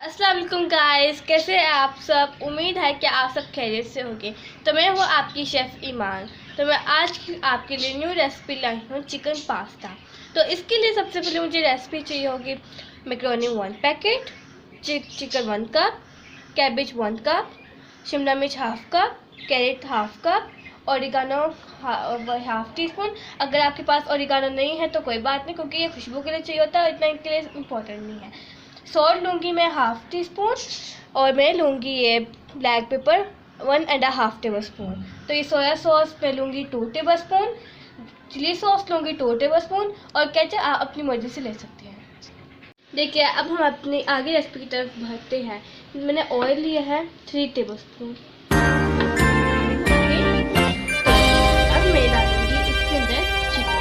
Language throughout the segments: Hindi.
अस्सलाम वालेकुम गाइस, कैसे हैं आप सब। उम्मीद है कि आप सब खैरियत से होंगे। तो मैं हूँ आपकी शेफ़ ईमान। तो मैं आज आपके लिए न्यू रेसिपी लाई हूँ, चिकन पास्ता। तो इसके लिए सबसे पहले मुझे रेसिपी चाहिए होगी macaroni 1 packet, chicken 1 cup, cabbage 1 cup, शिमला मिर्च half cup, carrot half cup, oregano half teaspoon. अगर आपके पास ओरिगानो नहीं है तो कोई बात नहीं, क्योंकि ये खुशबू के लिए चाहिए होता है, इतना इनके लिए इम्पोर्टेंट नहीं है। सॉल्ट लूँगी मैं हाफ टी स्पून, और मैं लूँगी ये ब्लैक पेपर 1.5 टेबल स्पून। तो ये सोया सॉस मैं लूँगी 2 टेबल स्पून, चिली सॉस लूँगी 2 टेबल स्पून, और केचप आप अपनी मर्ज़ी से ले सकते हैं। देखिए, अब हम अपनी आगे रेसिपी की तरफ बढ़ते हैं। मैंने ऑयल लिया है 3 टेबल स्पून। अब मैं डालूँगी इसके अंदर चिकन।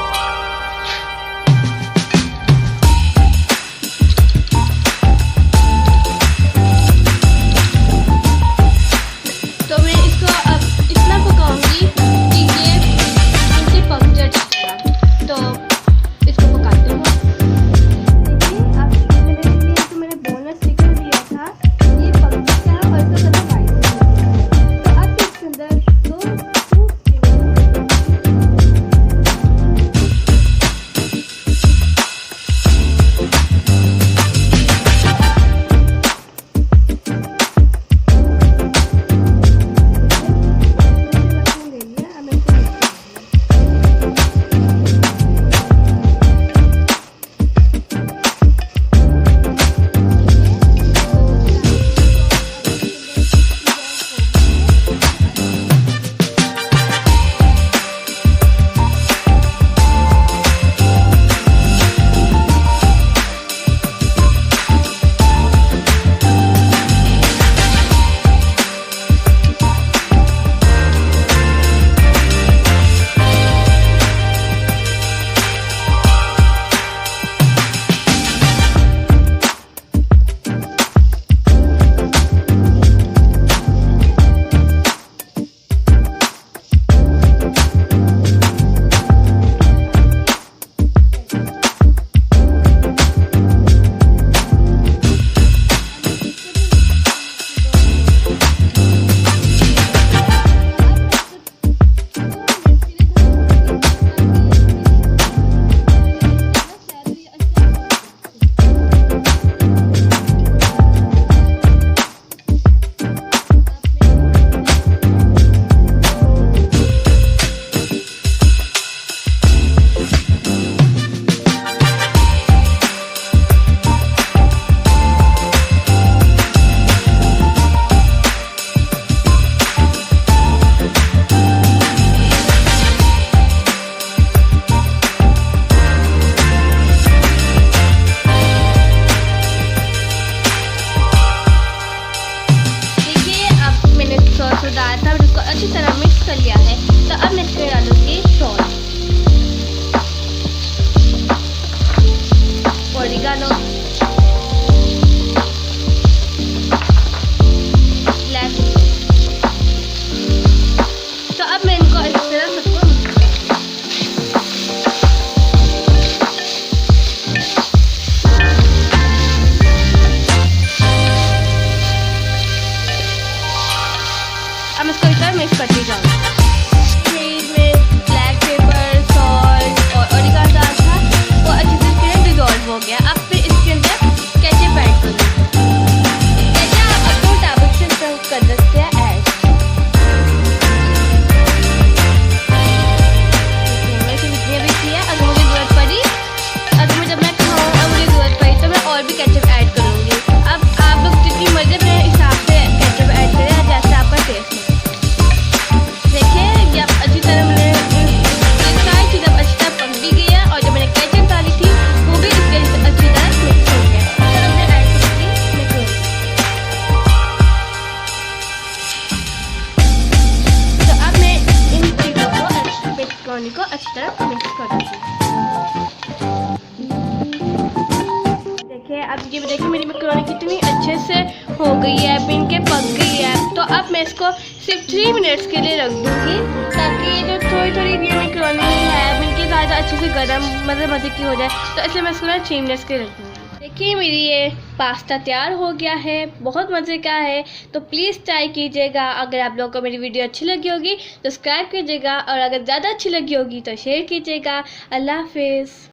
तो मैं इसको अब इतना पकाऊंगी कि ये इनसे पक जाए। तो इसको पकाते हैं। देखिए, अब मैंने बोनस चिकन लिया था, ये पक चुका है और इसका कलर वाइट हो गया है। तो अब इसके अंदर डाला था, जिसको अच्छी तरह मिक्स कर लिया है। तो अब मैं इसमें डालूंगी सॉल्ट, ओरिगानो, ब्लैक। तो अब मैं इनको अच्छी तरह सबको अब इसको इतना मिक्स करती जाऊँगी। में ब्लैक पेपर, सॉल्ट और ओरिगानो डाला था, वो अच्छे से इसके डिजॉल्व हो गया। अब फिर इसके अंदर केचप ऐड करूँगी। केचप आप अपने मुताबिक से कर सकते हैं ऐड। वैसे जितनी भी थी, अगर मुझे ज़रूरत पड़ी, जब मैं खाऊँ और मुझे ज़रूरत पड़ी तो मैं और भी केचप ऐड करूँगी। अब आप लोग जितनी मर्ज़ी अपने हिसाब से केचप ऐड करें, जैसे आपका टेस्ट है। देखिए, ये अब अच्छी तरह मैंने सारी चीज़ अच्छी तरह पक भी गई है, और जब मैंने केचप डाली थी वो भी इसके अच्छी तरह मिक्स हो गया। तो हमने ऐड करूँगी मैकरोनी। तो अब मैं इन चीज़ों को मैकरोनी को अच्छी तरह मिक्स कर दूँगी। देखिए, अब ये देखिए मेरी मैकरोनी कितनी अच्छे से हो गई है, बिन के पक गई है। तो अब मैं इसको सिर्फ 3 मिनट्स के लिए रख दूँगी, ताकि ये जो थोड़ी थोड़ी ये मैकरोनी है बिन के ज़्यादा अच्छे से गर्म मज़े की हो जाए। तो इसलिए मैं इसको 3 मिनट्स के लिए रख दूँगी। कि मेरी ये पास्ता तैयार हो गया है, बहुत मज़े का है। तो प्लीज़ ट्राई कीजिएगा। अगर आप लोगों को मेरी वीडियो अच्छी लगी होगी तो सब्सक्राइब कीजिएगा, और अगर ज़्यादा अच्छी लगी होगी तो शेयर कीजिएगा। अल्लाह हाफिज़।